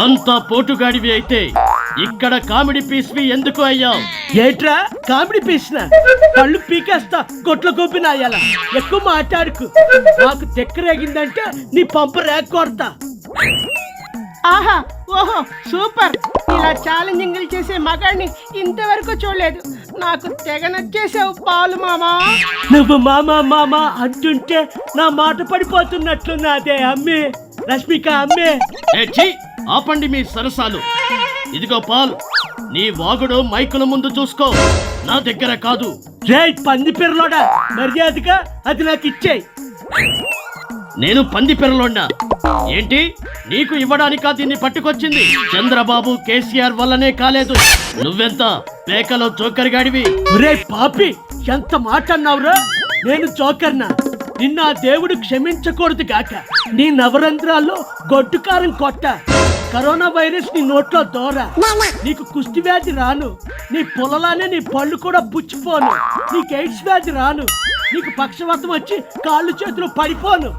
అంత పోటుగాడివి అయితే ఇక్కడ కామెడీ పీస్వి ఎందుకు అయ్యావు? ఏట్రా కామెడీ పీసిన కళ్ళు పీకేస్తా గొట్ల గోపినాయాల ఎక్కువ మాట్లాడుకు. నాకు తెక్కరేగిందంటే నీ పంప రేకొడతా. ఆహా ఓహో సూపర్. ఇలా ఛాలెంజింగ్లు చేసే మగాడిని ఇంతవరకు చూడలేదు. నాకు తెగ నచ్చేసావు పాలు మామా. నువ్వు మామా మామా అంటుంటే నా మాట పడిపోతున్నట్లున్నదే అమ్మే రష్మిక అమ్మే. ఛీ, ఆపండి మీ సరసాలు. ఇదిగో పాల్, నీ వాగుడు మైకుల ముందు చూసుకో, నా దగ్గర కాదు. రే పంది పిర్లోడా, మర్యాదగా అది నాకు ఇచ్చేయి. నేను పంది పిర్రలోన్నా ఏంటి? నీకు ఇవ్వడానికా దీన్ని పట్టుకొచ్చింది? చంద్రబాబు కేసీఆర్ వల్లనే కాలేదు. నువ్వెంత పేకలో జోకర్ గాడివి. రే పాపి, ఎంత మాట అన్నావురా? నేను జోకర్నా? నిన్న ఆ దేవుడు క్షమించకూడదు గాక. నీ నవరంధ్రాల్లో గొడ్డుకారం కొట్ట. కరోనా వైరస్ నీ నోట్లో దోర. నీకు కుష్టి వ్యాధి రాను. నీ పొలలానే నీ పళ్ళు కూడా పుచ్చిపోను. నీకు ఎయిడ్స్ వ్యాధి రాను. నీకు పక్షవాతం వచ్చి కాళ్ళు చేతులు పడిపోను.